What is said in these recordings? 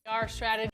Our strategy.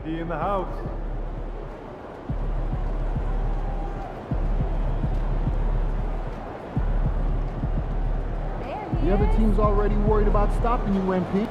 Empty in the house. The other team's already worried about stopping you, MP.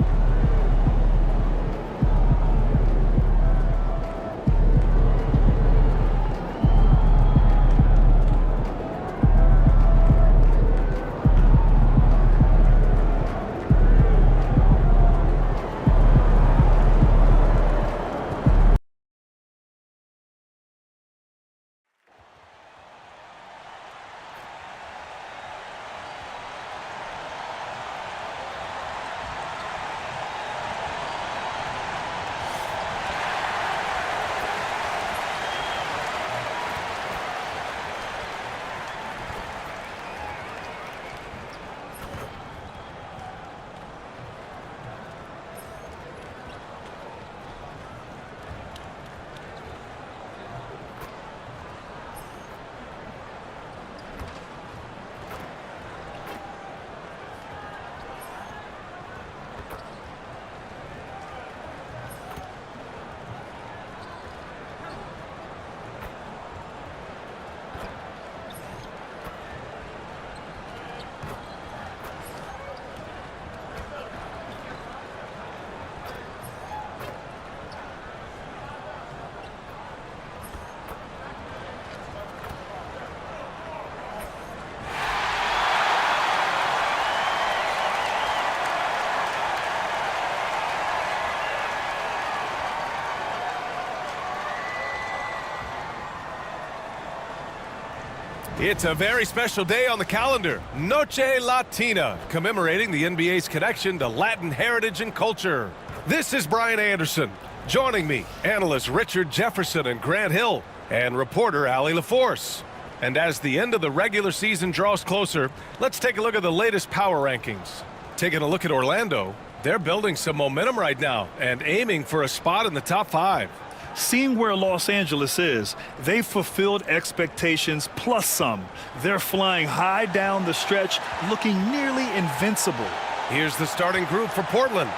It's a very special day on the calendar, Noche Latina, commemorating the NBA's connection to Latin heritage and culture. This is Brian Anderson. Joining me, analysts Richard Jefferson and Grant Hill, and reporter Allie LaForce. And as the end of the regular season draws closer, let's take a look at the latest power rankings. Taking a look at Orlando, they're building some momentum right now and aiming for a spot in the top 5. Seeing where Los Angeles is, they've fulfilled expectations plus some. They're flying high down the stretch, looking nearly invincible. Here's the starting group for Portland.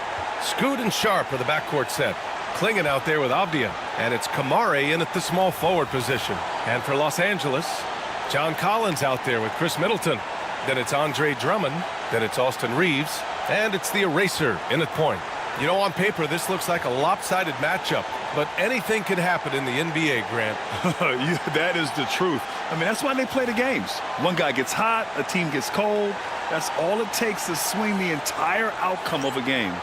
Scoot and Sharp are the backcourt set. Klingon out there with Avdia. And it's Kamare in at the small forward position. And for Los Angeles, John Collins out there with Chris Middleton. Then it's Andre Drummond. Then it's Austin Reeves. And it's the eraser in at point. You know, on paper, this looks like a lopsided matchup. But anything can happen in the NBA, Grant. Yeah, that is the truth. I mean, that's why they play the games. One guy gets hot, a team gets cold. That's all it takes to swing the entire outcome of a game.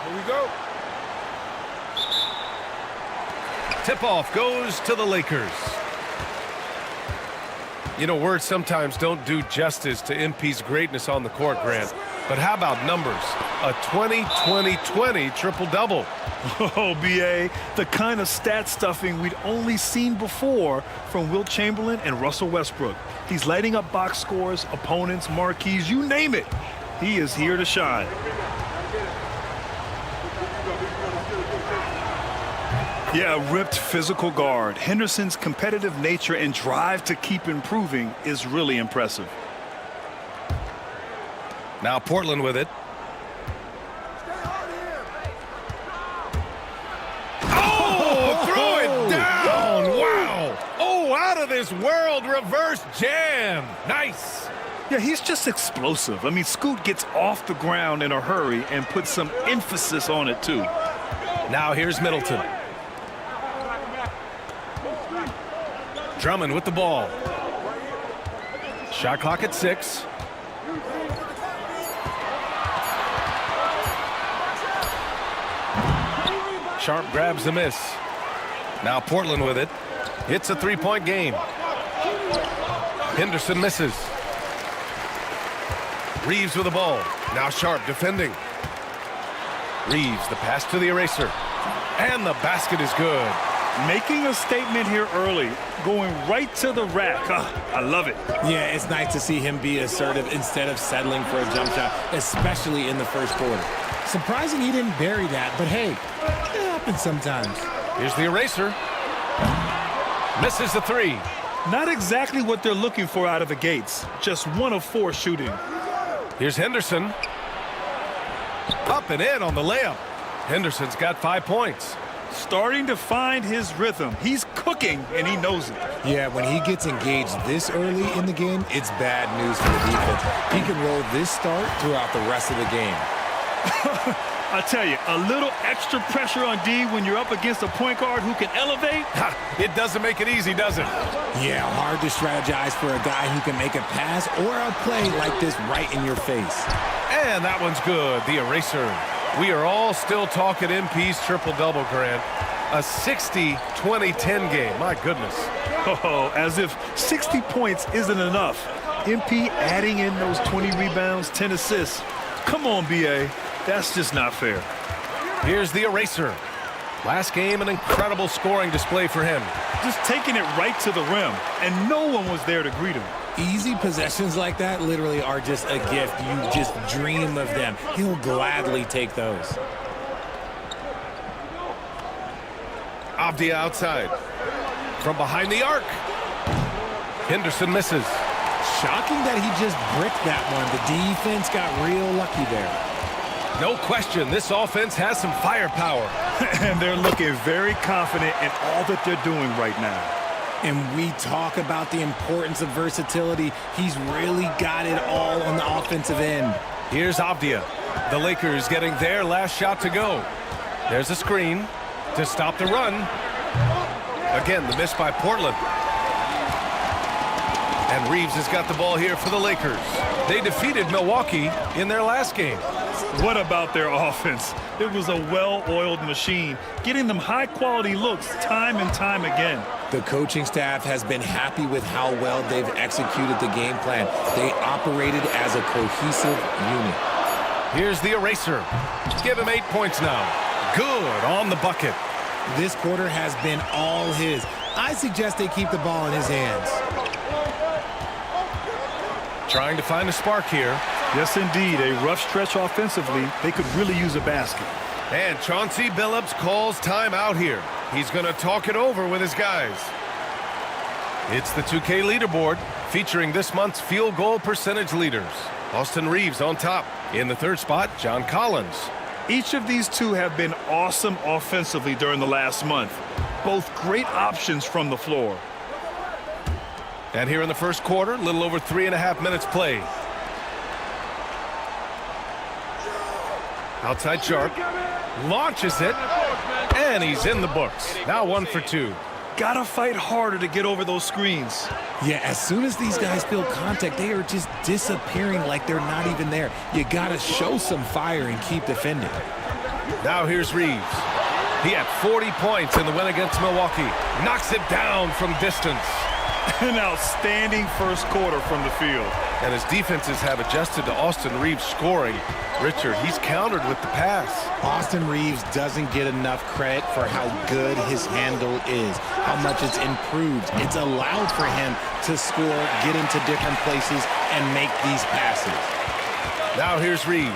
Here we go. Tip-off goes to the Lakers. You know, words sometimes don't do justice to MP's greatness on the court, Grant. But how about numbers? A 20-20-20 triple-double. Oh, B.A., the kind of stat stuffing we'd only seen before from Wilt Chamberlain and Russell Westbrook. He's lighting up box scores, opponents, marquees, you name it. He is here to shine. Yeah, ripped physical guard. Henderson's competitive nature and drive to keep improving is really impressive. Now Portland with it. Oh, throw it down. Wow. Oh, out of this world reverse jam. Nice. Yeah, he's just explosive. I mean, Scoot gets off the ground in a hurry and puts some emphasis on it, too. Now here's Middleton. Drummond with the ball. Shot clock at 6. Sharp grabs the miss. Now Portland with it. It's a three-point game. Henderson misses. Reeves with the ball. Now Sharp defending. Reeves, the pass to the eraser. And the basket is good. Making a statement here early, going right to the rack. I love it. Yeah, it's nice to see him be assertive instead of settling for a jump shot, especially in the first quarter. Surprising he didn't bury that, but hey, it happens sometimes. Here's the eraser. Misses the three. Not exactly what they're looking for out of the gates. Just 1 of 4 shooting. Here's Henderson. Up and in on the layup. Henderson's got 5 points. Starting to find his rhythm. He's cooking, and he knows it. Yeah, when he gets engaged this early in the game, it's bad news for the defense. He can roll this start throughout the rest of the game. I tell you, a little extra pressure on D when you're up against a point guard who can elevate. It doesn't make it easy, does it? Yeah, hard to strategize for a guy who can make a pass or a play like this right in your face. And that one's good, the eraser. We are all still talking MP's triple-double, Grant. A 60-20-10 game, my goodness. Oh, as if 60 points isn't enough. MP adding in those 20 rebounds, 10 assists. Come on, B.A. That's just not fair. Here's the eraser. Last game, an incredible scoring display for him. Just taking it right to the rim, and no one was there to greet him. Easy possessions like that literally are just a gift. You just dream of them. He'll gladly take those. Avdia outside. From behind the arc. Henderson misses. Shocking that he just bricked that one. The defense got real lucky there. No question, this offense has some firepower. And they're looking very confident in all that they're doing right now. And we talk about the importance of versatility. He's really got it all on the offensive end. Here's Avdia. The Lakers getting their last shot to go. There's a screen to stop the run. Again, the miss by Portland. And Reeves has got the ball here for the Lakers. They defeated Milwaukee in their last game. What about their offense? It was a well-oiled machine, getting them high-quality looks time and time again. The coaching staff has been happy with how well they've executed the game plan. They operated as a cohesive unit. Here's the eraser. Give him 8 points now. Good on the bucket. This quarter has been all his. I suggest they keep the ball in his hands. Trying to find a spark here. Yes, indeed. A rough stretch offensively. They could really use a basket. And Chauncey Billups calls timeout here. He's going to talk it over with his guys. It's the 2K leaderboard featuring this month's field goal percentage leaders. Austin Reeves on top. In the third spot, John Collins. Each of these two have been awesome offensively during the last month. Both great options from the floor. And here in the first quarter, a little over 3.5 minutes played. Outside Sharp. Launches it. And he's in the books. Now 1 for 2. Gotta fight harder to get over those screens. Yeah, as soon as these guys feel contact, they are just disappearing like they're not even there. You gotta show some fire and keep defending. Now here's Reeves. He had 40 points in the win against Milwaukee. Knocks it down from distance. An outstanding first quarter from the field. And his defenses have adjusted to Austin Reeves scoring. Richard, he's countered with the pass. Austin Reeves doesn't get enough credit for how good his handle is, how much it's improved. It's allowed for him to score, get into different places, and make these passes. Now here's Reeves.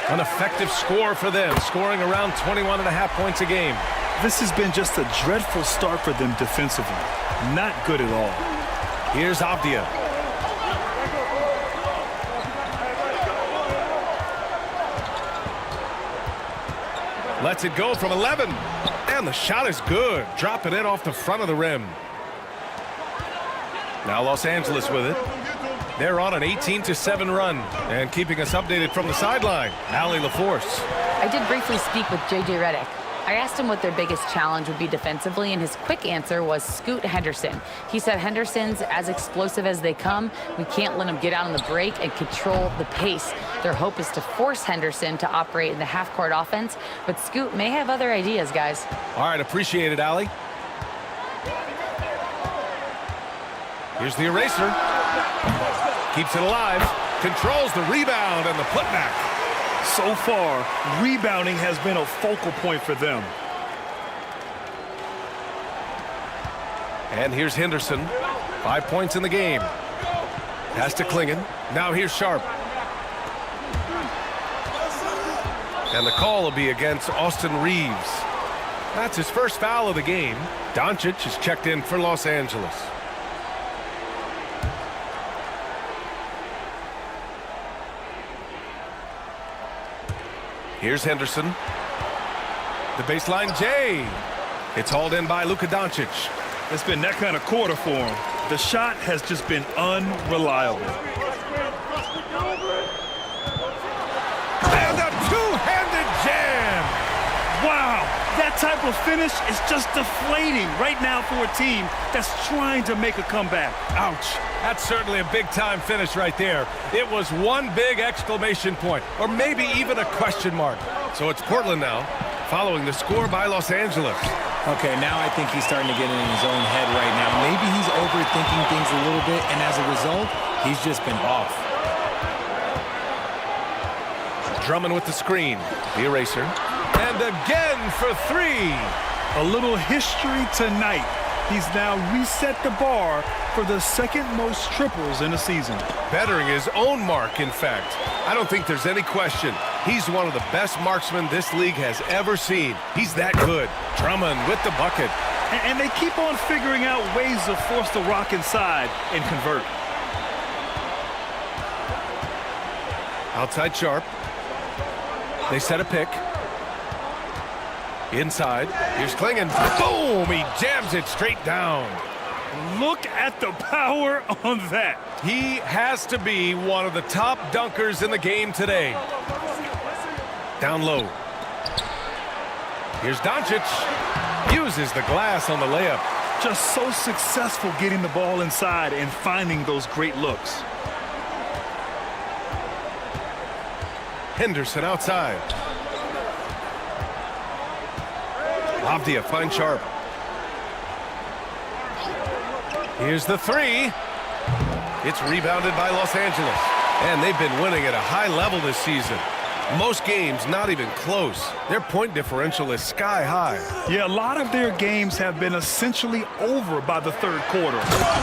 An effective score for them, scoring around 21.5 points a game. This has been just a dreadful start for them defensively. Not good at all. Here's Avdia. Lets it go from 11. And the shot is good. Dropping it off the front of the rim. Now Los Angeles with it. They're on an 18-7 run. And keeping us updated from the sideline, Allie LaForce. I did briefly speak with J.J. Redick. I asked him what their biggest challenge would be defensively, and his quick answer was Scoot Henderson. He said Henderson's as explosive as they come. We can't let him get out on the break and control the pace. Their hope is to force Henderson to operate in the half-court offense, but Scoot may have other ideas, guys. All right, appreciate it, Allie. Here's the eraser. Keeps it alive. Controls the rebound and the putback. So far, rebounding has been a focal point for them. And here's Henderson. 5 points in the game. Pass to Klingon. Now here's Sharp. And the call will be against Austin Reeves. That's his first foul of the game. Doncic is checked in for Los Angeles. Here's Henderson. The baseline J. It's hauled in by Luka Doncic. It's been that kind of quarter for him. The shot has just been unreliable. And a two-handed jam. Wow, that type of finish is just deflating right now for a team that's trying to make a comeback. Ouch. That's certainly a big-time finish right there. It was one big exclamation point, or maybe even a question mark. So it's Portland now, following the score by Los Angeles. Okay, now I think he's starting to get in his own head right now. Maybe he's overthinking things a little bit, and as a result, he's just been off. Drummond with the screen. The eraser. And again for three. A little history tonight. He's now reset the bar for the second most triples in a season. Bettering his own mark, in fact. I don't think there's any question. He's one of the best marksmen this league has ever seen. He's that good. Drummond with the bucket. And they keep on figuring out ways to force the rock inside and convert. Outside Sharp. They set a pick. Inside. Here's Klingon. Boom! He jams it straight down. Look at the power on that. He has to be one of the top dunkers in the game today. Down low. Here's Doncic. Uses the glass on the layup. Just so successful getting the ball inside and finding those great looks. Henderson outside. Avdia finds Sharp. Here's the three. It's rebounded by Los Angeles. And they've been winning at a high level this season. Most games not even close. Their point differential is sky high. Yeah, a lot of their games have been essentially over by the third quarter.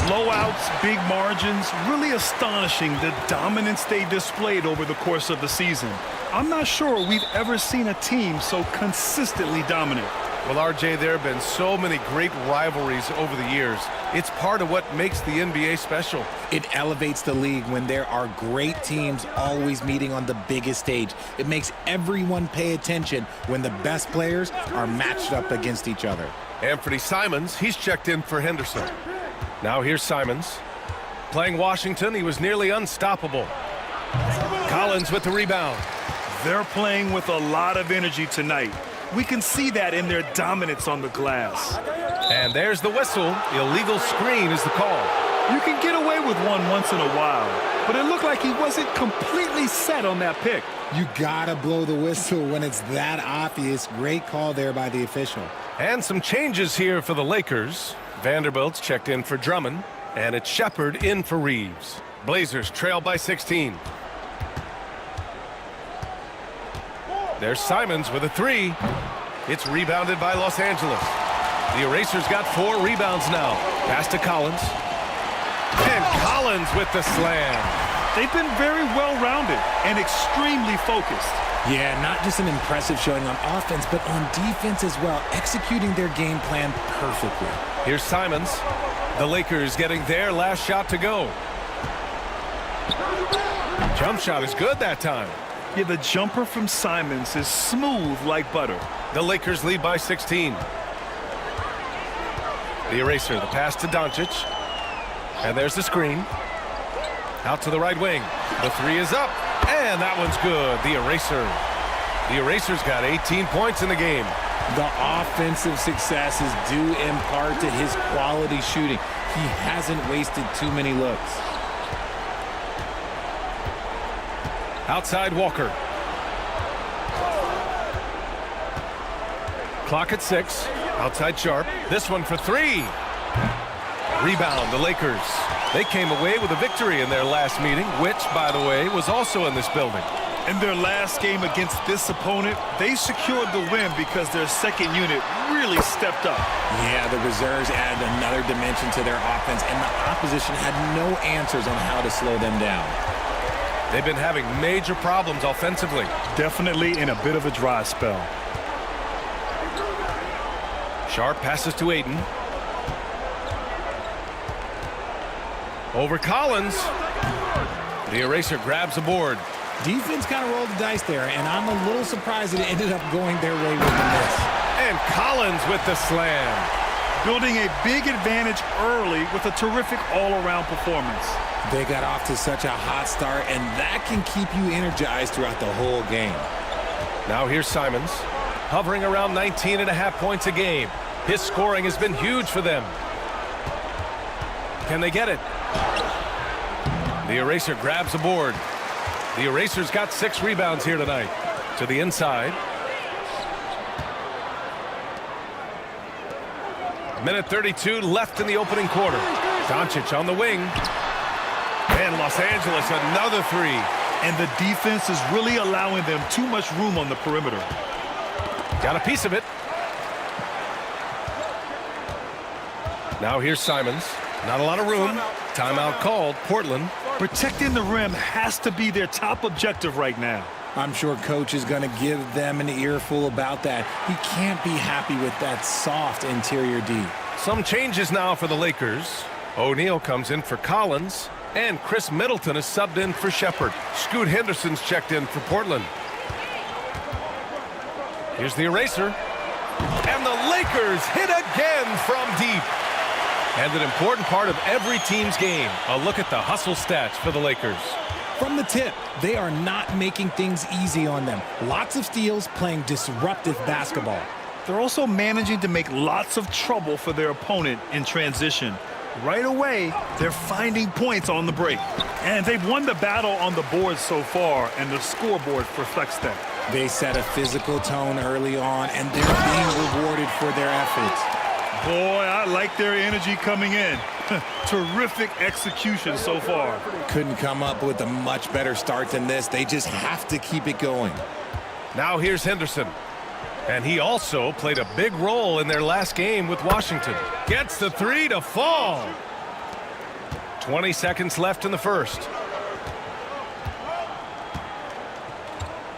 Blowouts, big margins, really astonishing the dominance they displayed over the course of the season. I'm not sure we've ever seen a team so consistently dominant. Well, RJ, there have been so many great rivalries over the years. It's part of what makes the NBA special. It elevates the league when there are great teams always meeting on the biggest stage. It makes everyone pay attention when the best players are matched up against each other. Anthony Simons, he's checked in for Henderson. Now here's Simons. Playing Washington, he was nearly unstoppable. Collins with the rebound. They're playing with a lot of energy tonight. We can see that in their dominance on the glass. And there's the whistle. Illegal screen is the call. You can get away with one once in a while, but it looked like he wasn't completely set on that pick. You gotta blow the whistle when it's that obvious. Great call there by the official. And some changes here for the Lakers. Vanderbilt's checked in for Drummond, and it's Shepard in for Reeves. Blazers trail by 16. There's Simons with a three. It's rebounded by Los Angeles. The Erasers got 4 rebounds now. Pass to Collins. And Collins with the slam. They've been very well-rounded and extremely focused. Yeah, not just an impressive showing on offense, but on defense as well, executing their game plan perfectly. Here's Simons. The Lakers getting their last shot to go. Jump shot is good that time. Yeah, the jumper from Simons is smooth like butter. The Lakers lead by 16. The eraser, the pass to Doncic. And there's the screen. Out to the right wing. The three is up. And that one's good. The eraser. The eraser's got 18 points in the game. The offensive success is due in part to his quality shooting. He hasn't wasted too many looks. Outside Walker. Clock at 6. Outside Sharp. This one for 3. Rebound, the Lakers. They came away with a victory in their last meeting, which, by the way, was also in this building. In their last game against this opponent, they secured the win because their second unit really stepped up. Yeah, the reserves added another dimension to their offense, and the opposition had no answers on how to slow them down. They've been having major problems offensively. Definitely in a bit of a dry spell. Sharp passes to Ayton. Over Collins. The eraser grabs a board. Defense kind of rolled the dice there, and I'm a little surprised that it ended up going their way with the miss. And Collins with the slam. Building a big advantage early with a terrific all-around performance. They got off to such a hot start, and that can keep you energized throughout the whole game. Now here's Simons, hovering around 19.5 points a game. His scoring has been huge for them. Can they get it? The eraser grabs a board. The eraser's got 6 rebounds here tonight. To the inside. Minute 32 left in the opening quarter. Doncic on the wing. And Los Angeles, another 3. And the defense is really allowing them too much room on the perimeter. Got a piece of it. Now here's Simons. Not a lot of room. Timeout called. Portland. Protecting the rim has to be their top objective right now. I'm sure coach is going to give them an earful about that. He can't be happy with that soft interior D. Some changes now for the Lakers. O'Neal comes in for Collins. And Chris Middleton is subbed in for Shepard. Scoot Henderson's checked in for Portland. Here's the eraser. And the Lakers hit again from deep. And an important part of every team's game. A look at the hustle stats for the Lakers. From the tip, they are not making things easy on them. Lots of steals, playing disruptive basketball. They're also managing to make lots of trouble for their opponent in transition. Right away, they're finding points on the break. And they've won the battle on the board so far, and the scoreboard reflects that. They set a physical tone early on, and they're being rewarded for their efforts. Boy, I like their energy coming in. Terrific execution so far. Couldn't come up with a much better start than this. They just have to keep it going. Now here's Henderson. And he also played a big role in their last game with Washington. Gets the 3 to fall. 20 seconds left in the first.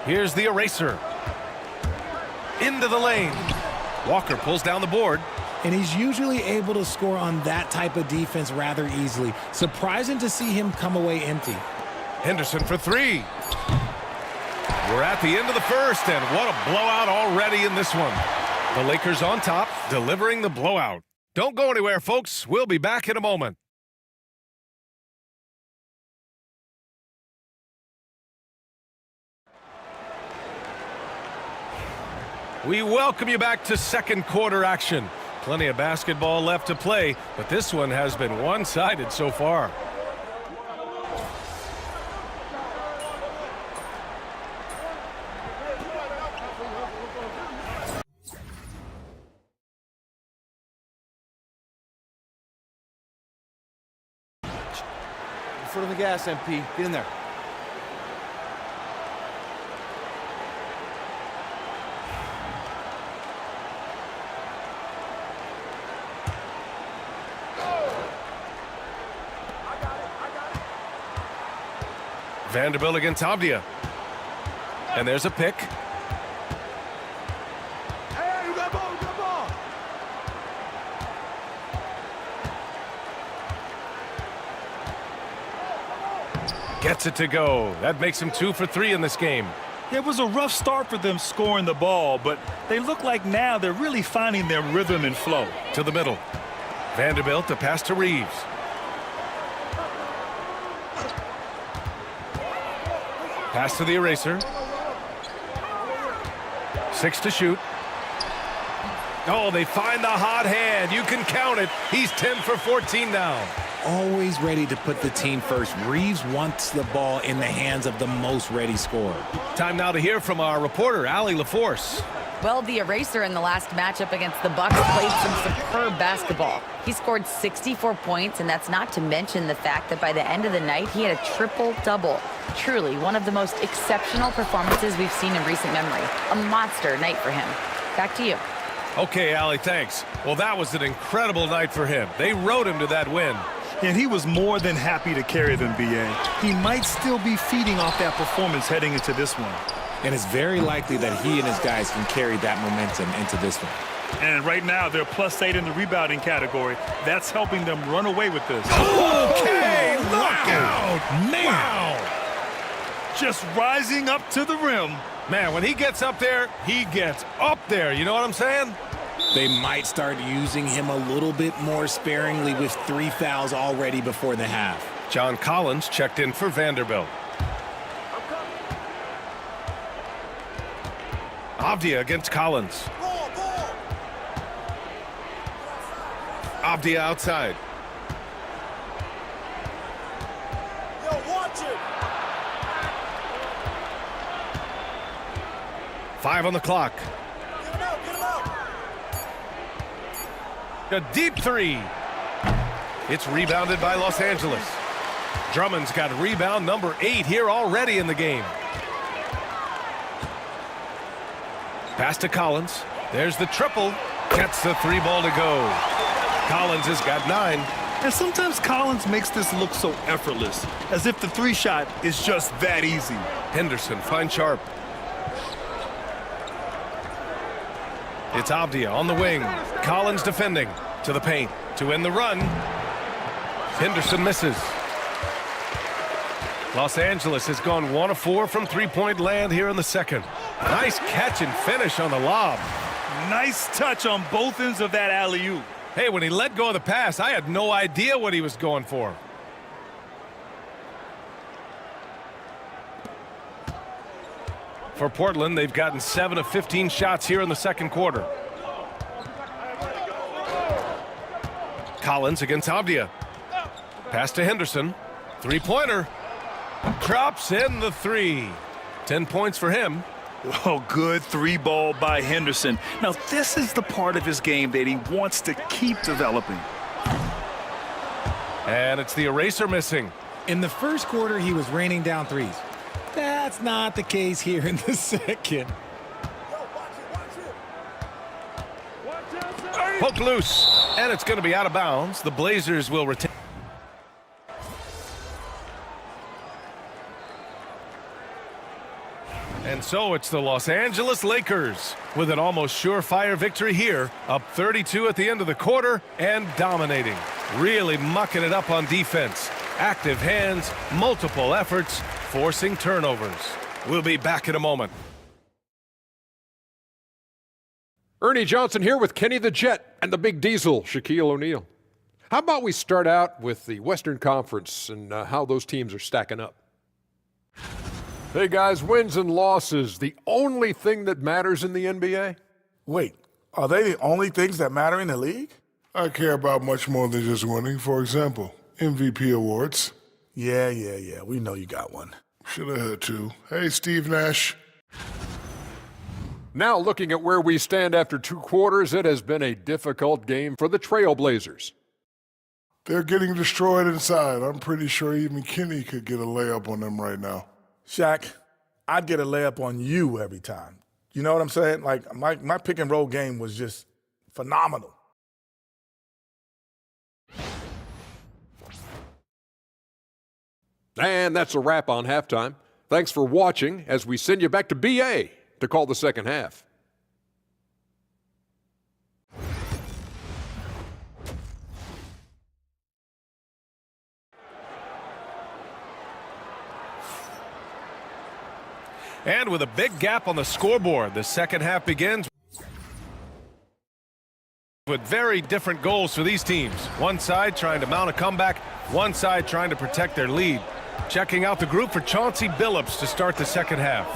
Here's the eraser. Into the lane. Walker pulls down the board. And he's usually able to score on that type of defense rather easily. Surprising to see him come away empty. Henderson for three. We're at the end of the first, and what a blowout already in this one. The Lakers on top, delivering the blowout. Don't go anywhere, folks. We'll be back in a moment. We welcome you back to second quarter action. Plenty of basketball left to play, but this one has been one-sided so far. Foot on the gas, MP. Get in there. Vanderbilt against Avdia. And there's a pick. Hey, you got ball, you got ball. Gets it to go. That makes him 2 for 3 in this game. It was a rough start for them scoring the ball, but they look like now they're really finding their rhythm and flow. To the middle. Vanderbilt to pass to Reeves. Pass to the eraser. 6 to shoot. Oh, they find the hot hand. You can count it. He's 10 for 14 now. Always ready to put the team first. Reeves wants the ball in the hands of the most ready scorer. Time now to hear from our reporter, Allie LaForce. Well, the eraser in the last matchup against the Bucks played some superb basketball. He scored 64 points, and that's not to mention the fact that by the end of the night, he had a triple-double. Truly, one of the most exceptional performances we've seen in recent memory. A monster night for him. Back to you. Okay, Allie, thanks. Well, that was an incredible night for him. They rode him to that win. And he was more than happy to carry them, B.A. He might still be feeding off that performance heading into this one. And it's very likely that he and his guys can carry that momentum into this one. And right now, they're +8 in the rebounding category. That's helping them run away with this. Okay, knockout! Man! Wow! Just rising up to the rim. Man, when he gets up there, he gets up there. You know what I'm saying? They might start using him a little bit more sparingly with 3 fouls already before the half. John Collins checked in for Vanderbilt. Avdia against Collins. Avdia outside. Yo, watch it. 5 on the clock. Get him out, get him out. A deep three. It's rebounded by Los Angeles. Drummond's got rebound number 8 here already in the game. Pass to Collins. There's the triple. Gets the 3 ball to go. Collins has got 9. And sometimes Collins makes this look so effortless, as if the 3 shot is just that easy. Henderson finds Sharp. It's Avdia on the wing. Collins defending. To the paint. To end the run. Henderson misses. Los Angeles has gone 1 of 4 from three-point land here in the second. Nice catch and finish on the lob. Nice touch on both ends of that alley-oop. Hey, when he let go of the pass, I had no idea what he was going for. For Portland, they've gotten 7 of 15 shots here in the second quarter. Collins against Avdia. Pass to Henderson. 3-pointer. Drops in the 3. 10 points for him. Oh, good 3-ball by Henderson. Now, this is the part of his game that he wants to keep developing. And it's the eraser missing. In the first quarter, he was raining down threes. That's not the case here in the second. Poked loose. And it's going to be out of bounds. The Blazers will retain. And And so it's the Los Angeles Lakers with an almost surefire victory here, up 32 at the end of the quarter and dominating. Really mucking it up on defense. Active hands, multiple efforts, forcing turnovers. We'll be back in a moment. Ernie Johnson here with Kenny the Jet and the Big Diesel, Shaquille O'Neal. How about we start out with the Western Conference and how those teams are stacking up? Hey guys, wins and losses, the only thing that matters in the NBA? Wait, are they the only things that matter in the league? I care about much more than just winning. For example, MVP awards. Yeah, we know you got one. Should have had two. Hey, Steve Nash. Now looking at where we stand after 2 quarters, it has been a difficult game for the Trailblazers. They're getting destroyed inside. I'm pretty sure even Kenny could get a layup on them right now. Shaq, I'd get a layup on you every time. You know what I'm saying? Like, my pick and roll game was just phenomenal. And that's a wrap on halftime. Thanks for watching as we send you back to BA to call the second half. And with a big gap on the scoreboard, the second half begins with very different goals for these teams. One side trying to mount a comeback, one side trying to protect their lead. Checking out the group for Chauncey Billups to start the second half.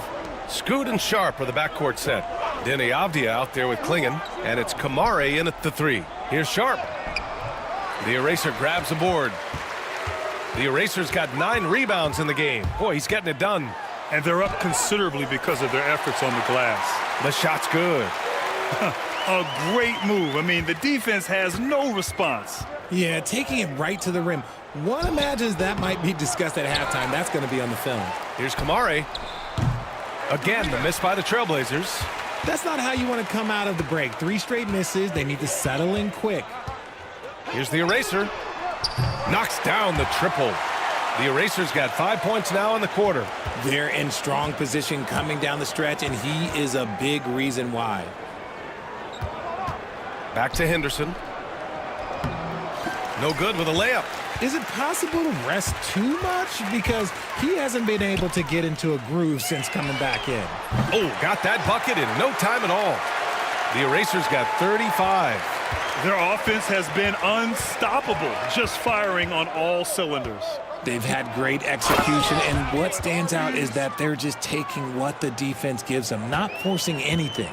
Scoot and Sharp are the backcourt set. Denny Avdia out there with Klingon, and it's Kamare in at the 3. Here's Sharp. The Eraser grabs the board. The Eraser's got 9 rebounds in the game. Boy, he's getting it done. And they're up considerably because of their efforts on the glass. The shot's good. A great move. I mean, the defense has no response. Yeah, taking it right to the rim. One imagines that might be discussed at halftime. That's going to be on the film. Here's Kamare. Again, the miss by the Trailblazers. That's not how you want to come out of the break. 3 straight misses. They need to settle in quick. Here's the Eraser. Knocks down the triple. The Eraser's got 5 points now in the quarter. They're in strong position coming down the stretch, and he is a big reason why. Back to Henderson. No good with a layup. Is it possible to rest too much? Because he hasn't been able to get into a groove since coming back in. Oh, got that bucket in no time at all. The Eraser's got 35. Their offense has been unstoppable, just firing on all cylinders. They've had great execution, and what stands out is that they're just taking what the defense gives them, not forcing anything.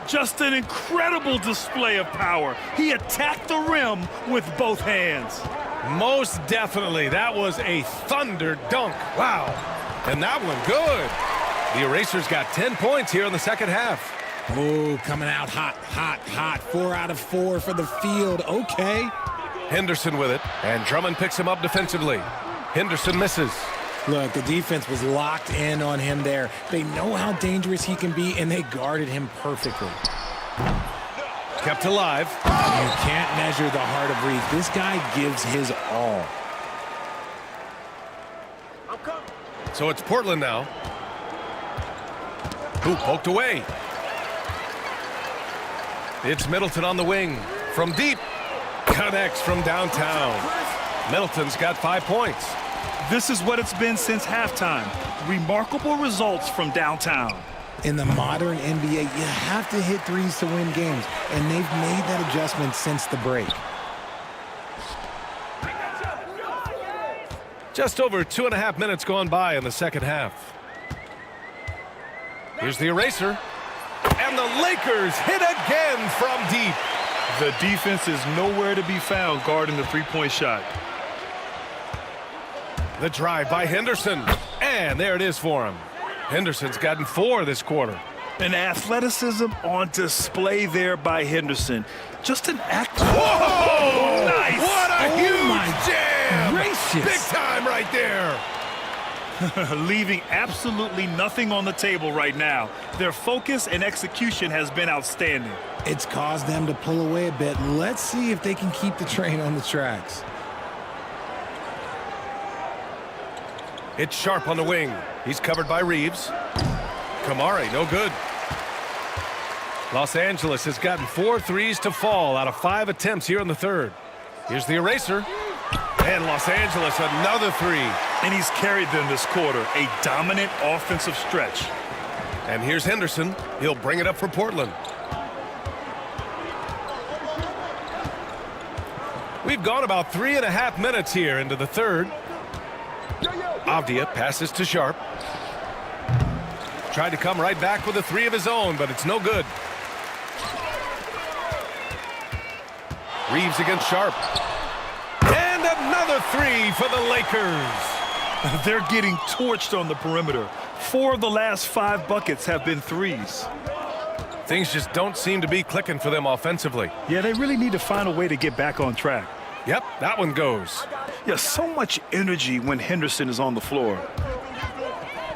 Just an incredible display of power. He attacked the rim with both hands. Most definitely. That was a thunder dunk. Wow. And that one good. The Eraser's got 10 points here in the second half. Oh, coming out hot, hot, hot. 4 out of 4 for the field. Okay. Henderson with it, and Drummond picks him up defensively. Henderson misses. Look, the defense was locked in on him there. They know how dangerous he can be, and they guarded him perfectly. Kept alive. You can't measure the heart of Reed. This guy gives his all. So it's Portland now. Who poked away? It's Middleton on the wing. From deep. Connects from downtown. Middleton's got 5 points. This is what it's been since halftime. Remarkable results from downtown. In the modern NBA, you have to hit threes to win games, and they've made that adjustment since the break. Just over 2.5 minutes gone by in the second half. Here's the Eraser. And the Lakers hit again from deep. The defense is nowhere to be found guarding the three-point shot. The drive by Henderson. And there it is for him. Henderson's gotten 4 this quarter. An athleticism on display there by Henderson. Just an act. Whoa! Nice! What a huge jam! Gracious. Big time right there. Leaving absolutely nothing on the table right now. Their focus and execution has been outstanding. It's caused them to pull away a bit. Let's see if they can keep the train on the tracks. It's Sharp on the wing. He's covered by Reeves. Kamari, no good. Los Angeles has gotten 4 threes to fall out of 5 attempts here in the third. Here's the eraser. And Los Angeles, another 3. And he's carried them this quarter, a dominant offensive stretch. And here's Henderson. He'll bring it up for Portland. We've gone about 3.5 minutes here into the third. Avdia passes to Sharp. Tried to come right back with a 3 of his own, but it's no good. Reeves against Sharp. And another 3 for the Lakers. They're getting torched on the perimeter. 4 of the last 5 buckets have been threes. Things just don't seem to be clicking for them offensively. Yeah, they really need to find a way to get back on track. Yep, that one goes. Yeah, so much energy when Henderson is on the floor.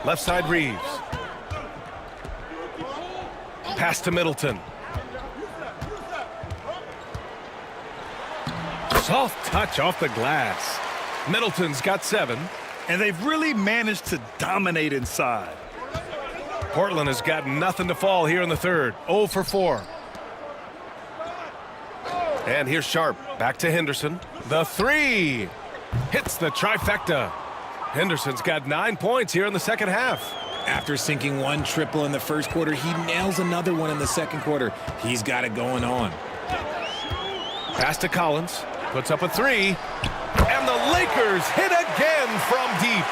Left side Reeves. Pass to Middleton. Soft touch off the glass. Middleton's got 7. And they've really managed to dominate inside. Portland has got nothing to fall here in the third. 0 for 4. And here's Sharp. Back to Henderson. The 3. Hits the trifecta. Henderson's got 9 points here in the second half. After sinking 1 triple in the first quarter, he nails another one in the second quarter. He's got it going on. Pass to Collins. Puts up a 3. And the Lakers hit again from deep.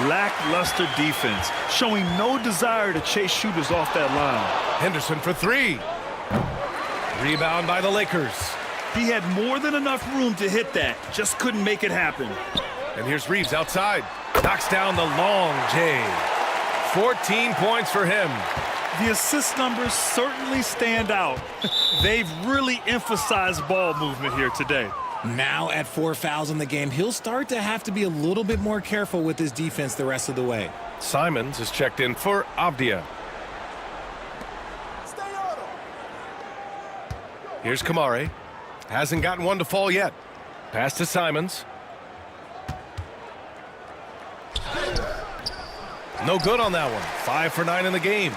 Lackluster defense, showing no desire to chase shooters off that line. Henderson for 3. Rebound by the Lakers. He had more than enough room to hit that, just couldn't make it happen. And here's Reeves outside. Knocks down the long J. 14 points for him. The assist numbers certainly stand out. They've really emphasized ball movement here today. Now at 4 fouls in the game, he'll start to have to be a little bit more careful with his defense the rest of the way. Simons is checked in for Avdia. Stay on him. Here's Kamari. Hasn't gotten one to fall yet. Pass to Simons. No good on that one. 5 for 9 in the game.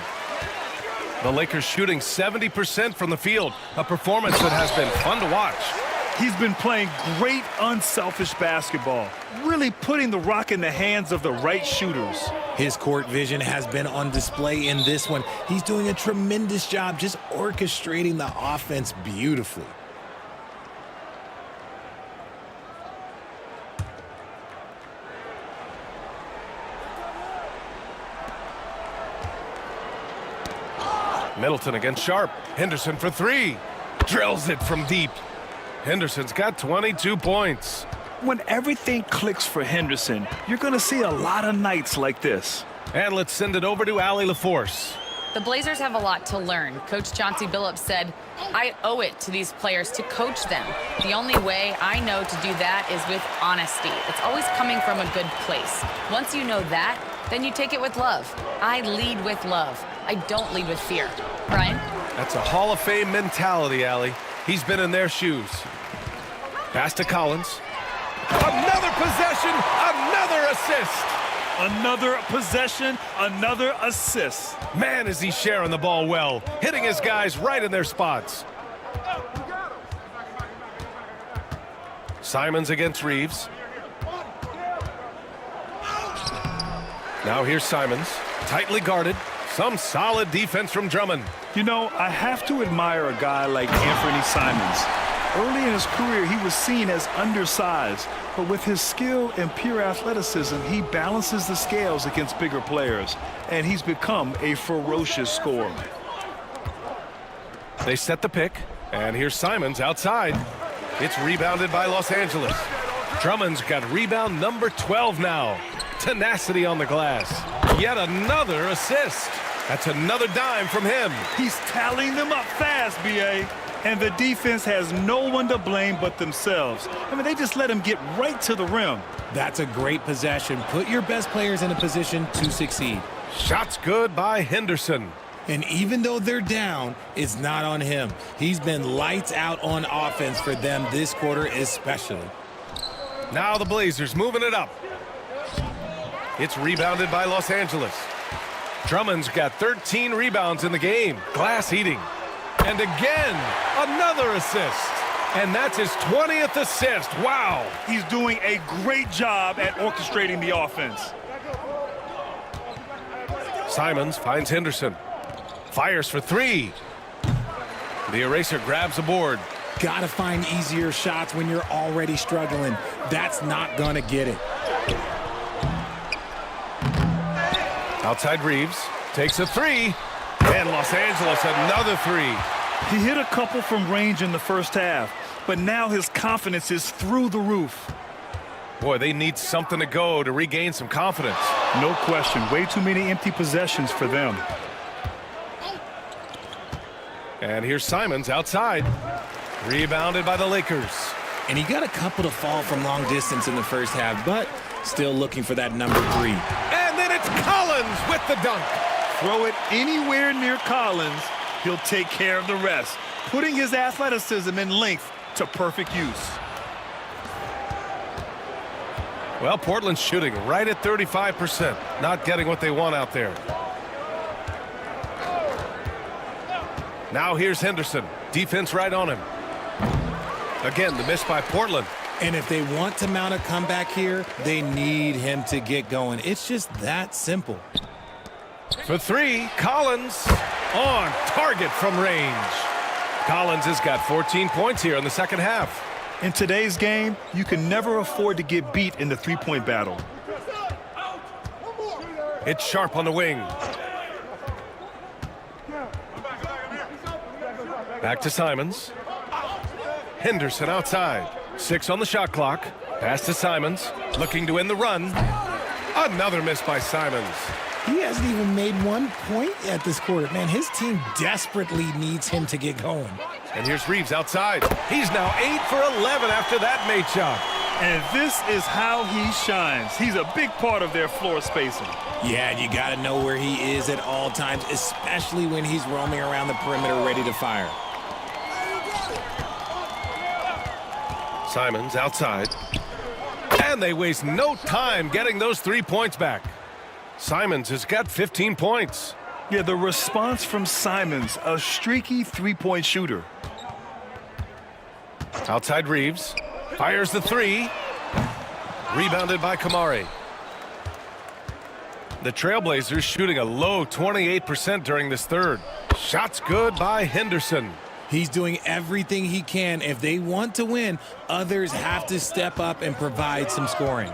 The Lakers shooting 70% from the field. A performance that has been fun to watch. He's been playing great, unselfish basketball, really putting the rock in the hands of the right shooters. His court vision has been on display in this one. He's doing a tremendous job just orchestrating the offense beautifully. Middleton against Sharp. Henderson for 3. Drills it from deep. Henderson's got 22 points. When everything clicks for Henderson, you're going to see a lot of nights like this. And let's send it over to Allie LaForce. The Blazers have a lot to learn. Coach Chauncey Billups said, I owe it to these players to coach them. The only way I know to do that is with honesty. It's always coming from a good place. Once you know that, then you take it with love. I lead with love. I don't lead with fear. Brian? That's a Hall of Fame mentality, Allie. He's been in their shoes. Pass to Collins. Another possession, another assist. Another possession, another assist. Man, is he sharing the ball well, hitting his guys right in their spots. Simons against Reeves. Now here's Simons, tightly guarded. Some solid defense from Drummond. You know, I have to admire a guy like Anthony Simons. Early in his career, he was seen as undersized, but with his skill and pure athleticism, he balances the scales against bigger players, and he's become a ferocious scorer. They set the pick, and here's Simons outside. It's rebounded by Los Angeles. Drummond's got rebound number 12 now. Tenacity on the glass. Yet another assist. That's another dime from him. He's tallying them up fast, B.A. And the defense has no one to blame but themselves. I mean, they just let him get right to the rim. That's a great possession. Put your best players in a position to succeed. Shots good by Henderson. And even though they're down, it's not on him. He's been lights out on offense for them this quarter especially. Now the Blazers moving it up. It's rebounded by Los Angeles. Drummond's got 13 rebounds in the game. Glass eating. And again, another assist. And that's his 20th assist. Wow. He's doing a great job at orchestrating the offense. Simons finds Henderson. Fires for three. The eraser grabs the board. Gotta find easier shots when you're already struggling. That's not gonna get it. Outside Reeves. Takes a three. And Los Angeles another three. He hit a couple from range in the first half, but now his confidence is through the roof. Boy, they need something to go to regain some confidence. No question. Way too many empty possessions for them. And here's Simons outside. Rebounded by the Lakers. And he got a couple to fall from long distance in the first half, but still looking for that number 3. And then it's Collins with the dunk. Throw it anywhere near Collins, he'll take care of the rest, putting his athleticism and length to perfect use. Well, Portland's shooting right at 35%. Not getting what they want out there. Now here's Henderson. Defense right on him. Again, the miss by Portland. And if they want to mount a comeback here, they need him to get going. It's just that simple. For three, Collins on target from range. Collins has got 14 points here in the second half. In today's game, you can never afford to get beat in the three-point battle. It's Sharp on the wing. Back to Simons. Henderson outside. 6 on the shot clock. Pass to Simons. Looking to end the run. Another miss by Simons. He hasn't even made 1 point yet this quarter. Man, his team desperately needs him to get going. And here's Reeves outside. He's now 8 for 11 after that made shot. And this is how he shines. He's a big part of their floor spacing. Yeah, and you got to know where he is at all times, especially when he's roaming around the perimeter ready to fire. Simons outside. And they waste no time getting those 3 points back. Simons has got 15 points. Yeah, the response from Simons, a streaky three-point shooter. Outside Reeves. Fires the three. Rebounded by Kamari. The Trailblazers shooting a low 28% during this third. Shots good by Henderson. He's doing everything he can. If they want to win, others have to step up and provide some scoring.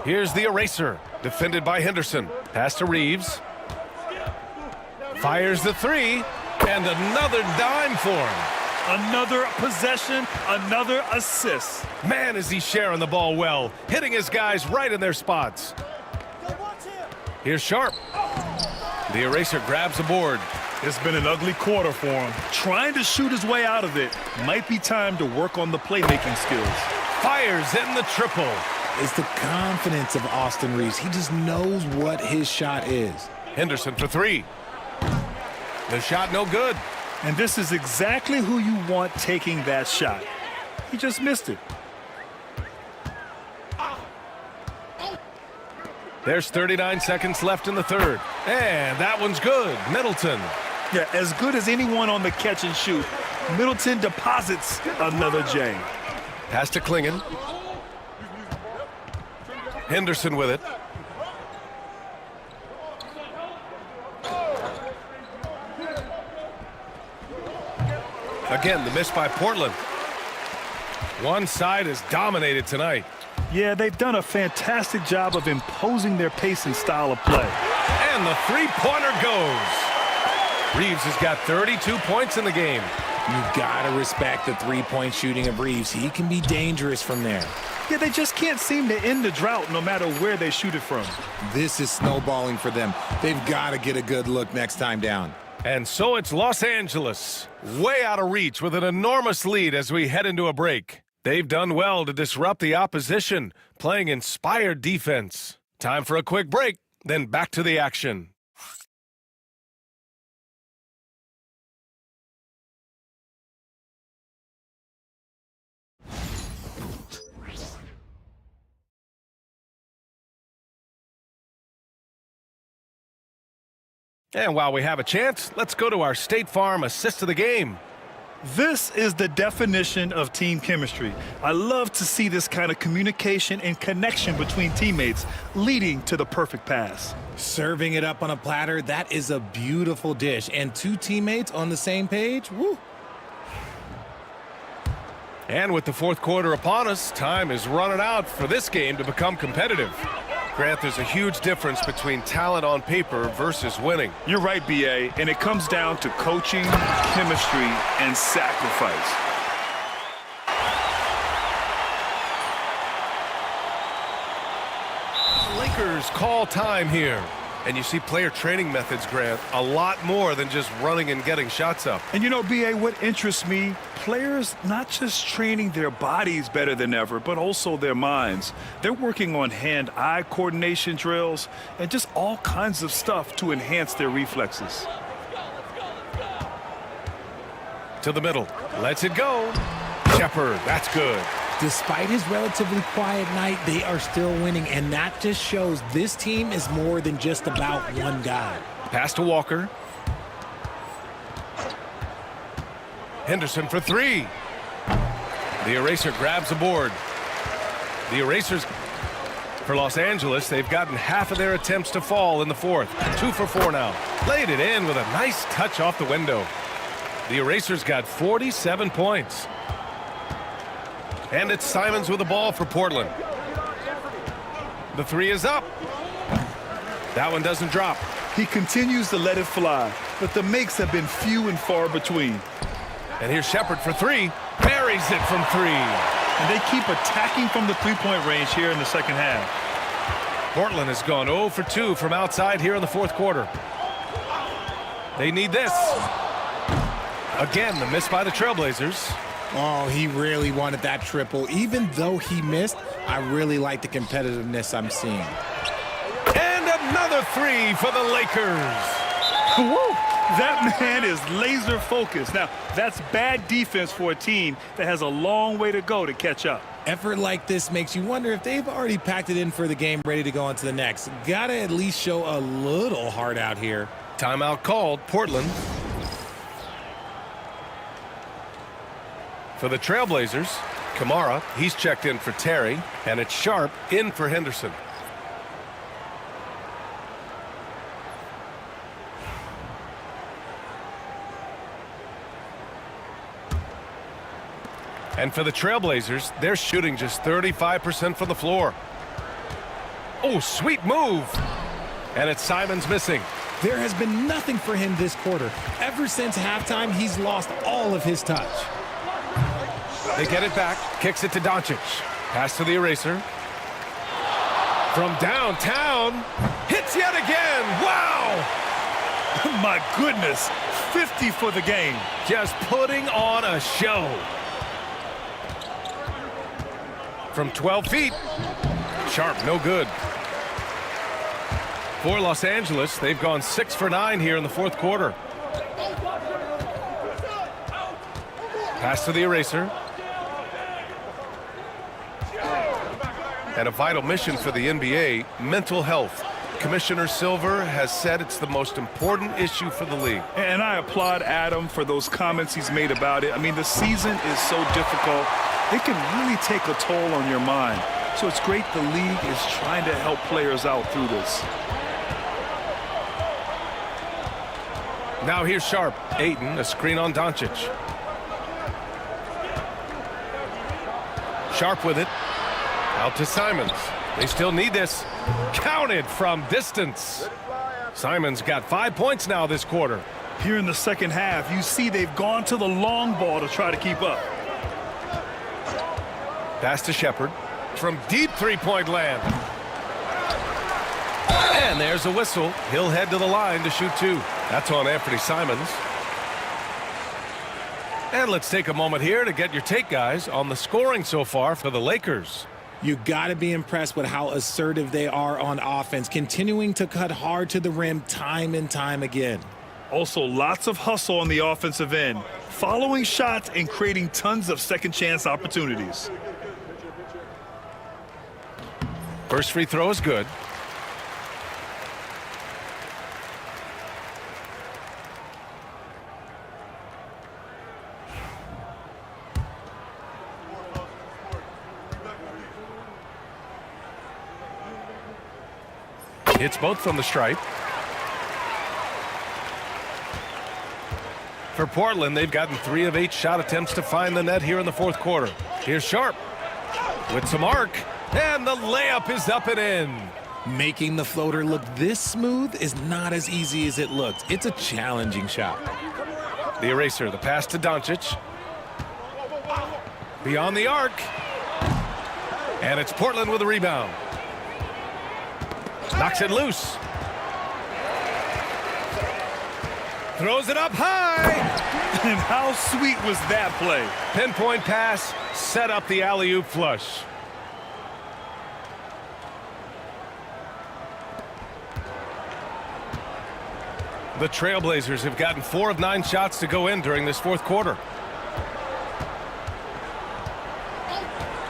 Here's the eraser. Defended by Henderson. Pass to Reeves. Fires the three. And another dime for him. Another possession, another assist. Man, is he sharing the ball well. Hitting his guys right in their spots. Here's Sharp. The eraser grabs the board. It's been an ugly quarter for him. Trying to shoot his way out of it. Might be time to work on the playmaking skills. Fires in the triple. It's the confidence of Austin Reeves. He just knows what his shot is. Henderson for three. The shot no good. And this is exactly who you want taking that shot. He just missed it. There's 39 seconds left in the third. And that one's good. Middleton. Yeah, as good as anyone on the catch and shoot. Middleton deposits another J. Pass to Klingon. Henderson with it. Again, the miss by Portland. One side is dominated tonight. Yeah, they've done a fantastic job of imposing their pace and style of play. And the three-pointer goes. Reeves has got 32 points in the game. You gotta respect the three-point shooting of Reeves. He can be dangerous from there. Yeah, they just can't seem to end the drought no matter where they shoot it from. This is snowballing for them. They've got to get a good look next time down. And so it's Los Angeles, way out of reach with an enormous lead as we head into a break. They've done well to disrupt the opposition, playing inspired defense. Time for a quick break, then back to the action. And while we have a chance, let's go to our State Farm assist of the game. This is the definition of team chemistry. I love to see this kind of communication and connection between teammates leading to the perfect pass. Serving it up on a platter, that is a beautiful dish. And two teammates on the same page, woo. And with the fourth quarter upon us, time is running out for this game to become competitive. Grant, there's a huge difference between talent on paper versus winning. You're right, BA, and it comes down to coaching, chemistry, and sacrifice. Lakers call time here. And you see player training methods, Grant, a lot more than just running and getting shots up. And you know, BA, what interests me, players not just training their bodies better than ever, but also their minds. They're working on hand-eye coordination drills and just all kinds of stuff to enhance their reflexes. To the middle, lets it go. Shepard, that's good. Despite his relatively quiet night, they are still winning, and that just shows this team is more than just about one guy. Pass to Walker. Henderson for three. The eraser grabs the board. The erasers for Los Angeles, they've gotten half of their attempts to fall in the fourth. 2 for 4 now. Laid it in with a nice touch off the window. The erasers got 47 points. And it's Simons with the ball for Portland. The three is up. That one doesn't drop. He continues to let it fly, but the makes have been few and far between. And here's Shepard for three. Buries it from three. And they keep attacking from the three-point range here in the second half. Portland has gone 0 for 2 from outside here in the fourth quarter. They need this. Again, the miss by the Trailblazers. Oh, he really wanted that triple. Even though he missed, I really like the competitiveness I'm seeing. And another three for the Lakers. Woo! That man is laser focused. Now, that's bad defense for a team that has a long way to go to catch up. Effort like this makes you wonder if they've already packed it in for the game, ready to go on to the next. Gotta at least show a little heart out here. Timeout called, Portland. For the Trailblazers, Kamara, he's checked in for Terry, and it's Sharp in for Henderson. And for the Trailblazers, they're shooting just 35% from the floor. Oh, sweet move. And it's Simons missing. There has been nothing for him this quarter. Ever since halftime, he's lost all of his touch. They get it back, kicks it to Doncic. Pass to the eraser. From downtown, hits yet again. Wow! My goodness, 50 for the game. Just putting on a show. From 12 feet, Sharp, no good. For Los Angeles, they've gone 6 for 9 here in the fourth quarter. Pass to the eraser. And a vital mission for the NBA, mental health. Commissioner Silver has said it's the most important issue for the league. And I applaud Adam for those comments he's made about it. I mean, the season is so difficult. It can really take a toll on your mind. So it's great the league is trying to help players out through this. Now here's Sharp. Ayton, a screen on Doncic. Sharp with it. Out to Simons. They still need this. Counted from distance. Simons got 5 points now this quarter. Here in the second half, you see they've gone to the long ball to try to keep up. Pass to Shepard. From deep three-point land. And there's a whistle. He'll head to the line to shoot 2. That's on Anthony Simons. And let's take a moment here to get your take, guys, on the scoring so far for the Lakers. You got to be impressed with how assertive they are on offense, continuing to cut hard to the rim time and time again. Also, lots of hustle on the offensive end, following shots and creating tons of second chance opportunities. First free throw is good. Hits both from the stripe. For Portland, they've gotten 3 of 8 shot attempts to find the net here in the fourth quarter. Here's Sharp with some arc, and the layup is up and in. Making the floater look this smooth is not as easy as it looks. It's a challenging shot. The eraser, the pass to Doncic. Beyond the arc. And it's Portland with a rebound. Knocks it loose. Throws it up high. And how sweet was that play? Pinpoint pass, set up the alley-oop flush. The Trailblazers have gotten 4 of 9 shots to go in during this fourth quarter.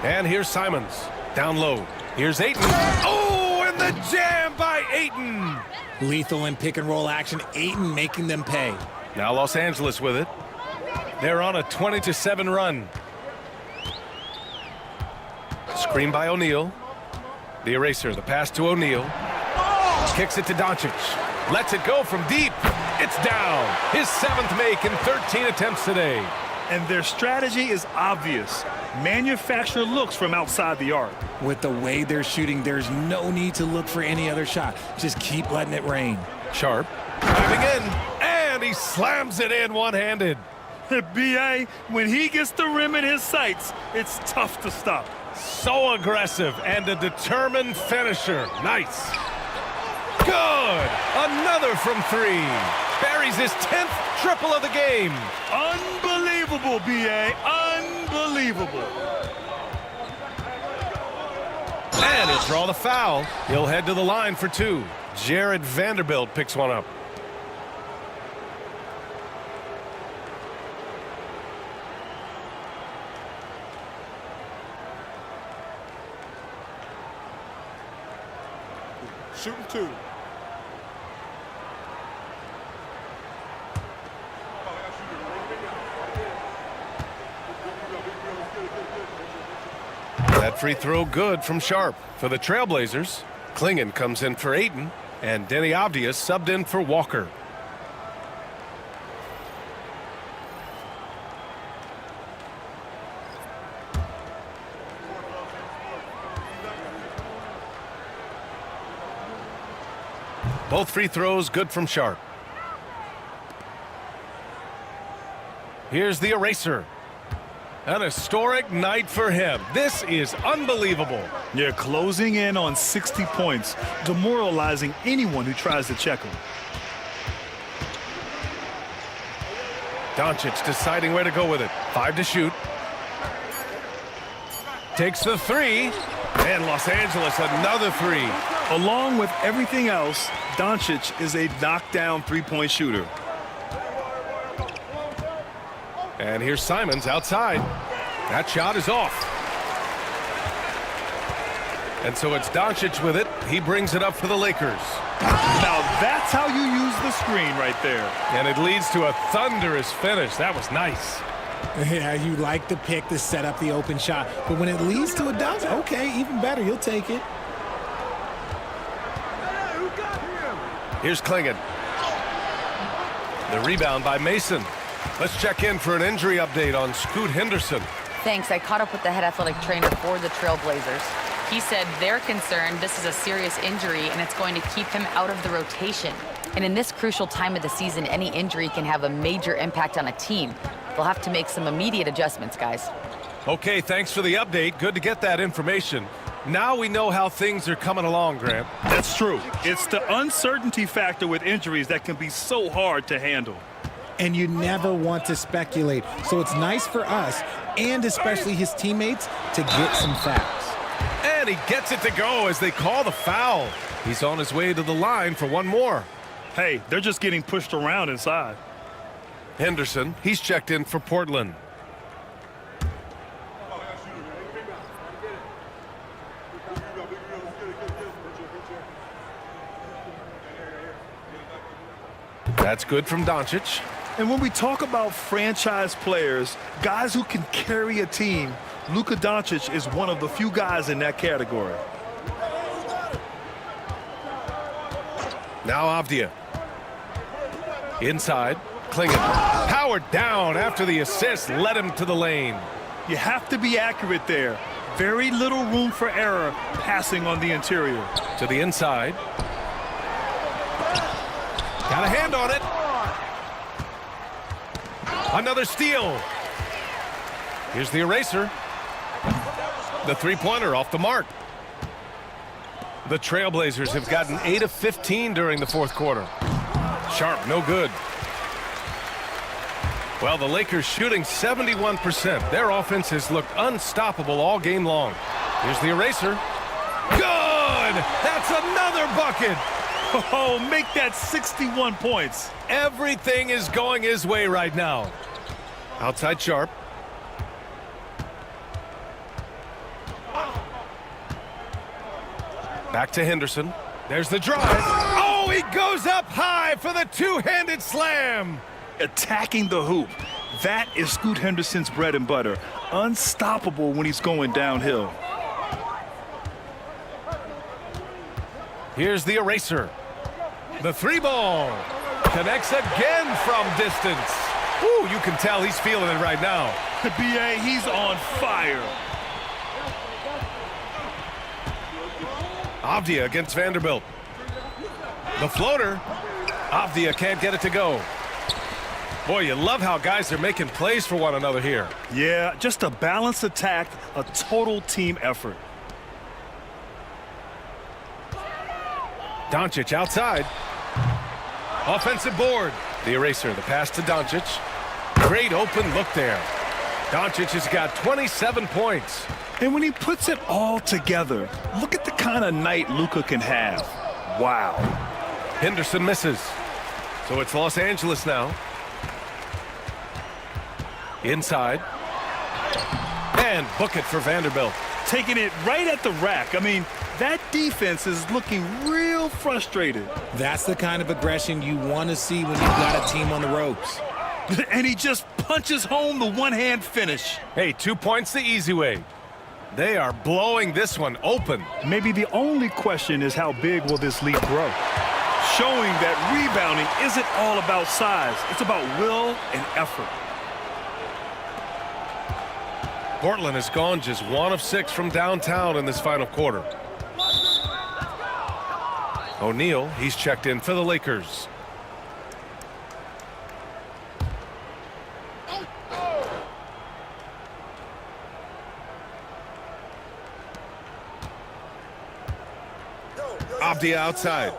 And here's Simons. Down low. Here's Ayton. Oh, and the jam by Ayton. Lethal in pick and roll action. Ayton making them pay. Now Los Angeles with it. They're on a 20-7 run. Screen by O'Neal. The eraser, the pass to O'Neal. Kicks it to Doncic. Lets it go from deep. It's down. His 7th make in 13 attempts today. And their strategy is obvious. Manufacture looks from outside the arc. With the way they're shooting, there's no need to look for any other shot. Just keep letting it rain. Sharp. Driving in. And he slams it in one-handed. B.A., when he gets the rim in his sights, it's tough to stop. So aggressive and a determined finisher. Nice. Good. Another from 3. Buries his 10th triple of the game. Unbelievable, B.A. Unbelievable. And he'll draw the foul. He'll head to the line for 2. Jared Vanderbilt picks one up. Shooting 2. That free throw good from Sharp. For the Trailblazers, Klingon comes in for Ayton, and Denny Avdia subbed in for Walker. Both free throws good from Sharp. Here's the eraser. An historic night for him. This is unbelievable. Yeah, closing in on 60 points, demoralizing anyone who tries to check him. Doncic deciding where to go with it. 5 to shoot. Takes the 3. And Los Angeles another 3. Along with everything else, Doncic is a knockdown three-point shooter. And here's Simons outside. That shot is off. And so it's Doncic with it. He brings it up for the Lakers. Now that's how you use the screen right there. And it leads to a thunderous finish. That was nice. Yeah, you like the pick to set up the open shot. But when it leads to a dunk, okay, even better. You'll take it. Here's Klingon. The rebound by Mason. Let's check in for an injury update on Scoot Henderson. Thanks. I caught up with the head athletic trainer for the Trailblazers. He said they're concerned this is a serious injury and it's going to keep him out of the rotation. And in this crucial time of the season, any injury can have a major impact on a team. They'll have to make some immediate adjustments, guys. Okay, thanks for the update. Good to get that information. Now we know how things are coming along, Grant. That's true. It's the uncertainty factor with injuries that can be so hard to handle. And you never want to speculate. So it's nice for us, and especially his teammates, to get some facts. And he gets it to go as they call the foul. He's on his way to the line for one more. Hey, they're just getting pushed around inside. Henderson, he's checked in for Portland. That's good from Doncic. And when we talk about franchise players, guys who can carry a team, Luka Doncic is one of the few guys in that category. Now Avdia. Inside. Klingon. Powered down after the assist led him to the lane. You have to be accurate there. Very little room for error passing on the interior. To the inside. Got a hand on it. Another steal. Here's the eraser. The three-pointer off the mark. The Trailblazers have gotten 8 of 15 during the fourth quarter. Sharp, no good. Well, the Lakers shooting 71%. Their offense has looked unstoppable all game long. Here's the eraser. Good! That's another bucket! Oh, make that 61 points. Everything is going his way right now. Outside Sharp. Back to Henderson. There's the drive. Oh, he goes up high for the two-handed slam. Attacking the hoop. That is Scoot Henderson's bread and butter. Unstoppable when he's going downhill. Here's the eraser. The three ball. Connects again from distance. Ooh, you can tell he's feeling it right now. The BA, he's on fire. Avdia against Vanderbilt. The floater. Avdia can't get it to go. Boy, you love how guys are making plays for one another here. Yeah, just a balanced attack, a total team effort. Doncic outside. Offensive board. The eraser, the pass to Doncic. Great open look there. Doncic has got 27 points. And when he puts it all together, look at the kind of night Luka can have. Wow. Henderson misses. So it's Los Angeles now. Inside. And book it for Vanderbilt. Taking it right at the rack. I mean, that defense is looking real frustrated. That's the kind of aggression you want to see when you've got a team on the ropes. And he just punches home the one-hand finish. Hey, 2 points the easy way. They are blowing this one open. Maybe the only question is how big will this lead grow? Showing that rebounding isn't all about size. It's about will and effort. Portland has gone just 1 of 6 from downtown in this final quarter. O'Neal, he's checked in for the Lakers. Avdia outside.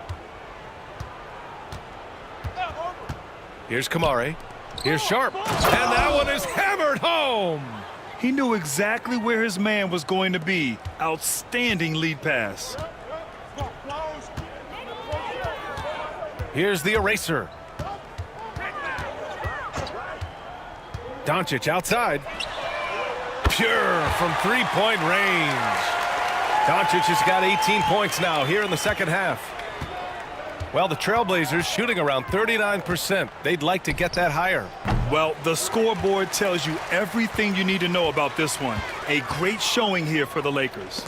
Here's Kamare. Here's Sharp. And that one is hammered home. He knew exactly where his man was going to be. Outstanding lead pass. Here's the eraser. Doncic outside. Pure from three-point range. Doncic has got 18 points now here in the second half. Well, the Trailblazers shooting around 39%. They'd like to get that higher. Well, the scoreboard tells you everything you need to know about this one. A great showing here for the Lakers.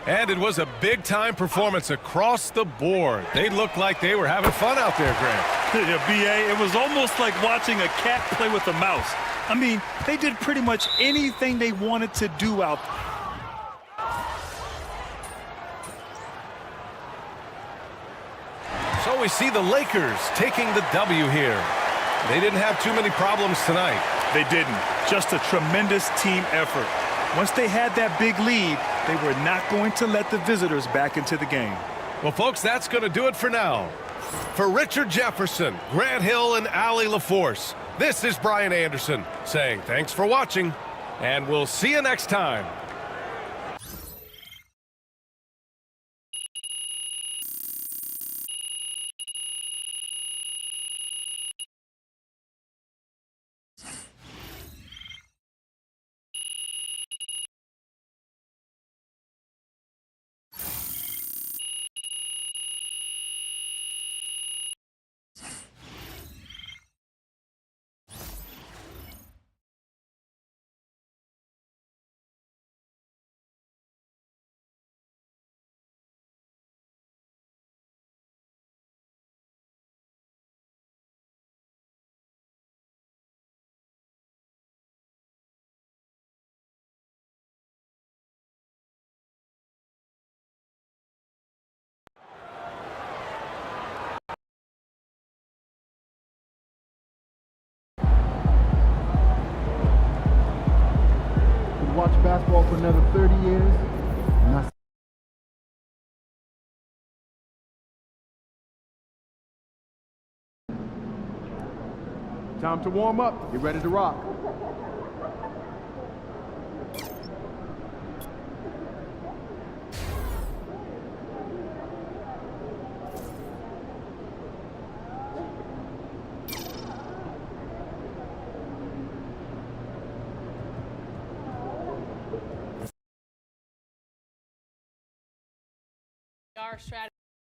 And it was a big-time performance across the board. They looked like they were having fun out there, Grant. Yeah, BA, it was almost like watching a cat play with a mouse. I mean, they did pretty much anything they wanted to do out there. So we see the Lakers taking the W here. They didn't have too many problems tonight. They didn't. Just a tremendous team effort. Once they had that big lead, they were not going to let the visitors back into the game. Well, folks, that's going to do it for now. For Richard Jefferson, Grant Hill, and Allie LaForce, this is Brian Anderson saying thanks for watching, and we'll see you next time. basketball for another 30 years. And I Time to warm up. Get ready to rock. Our strategy.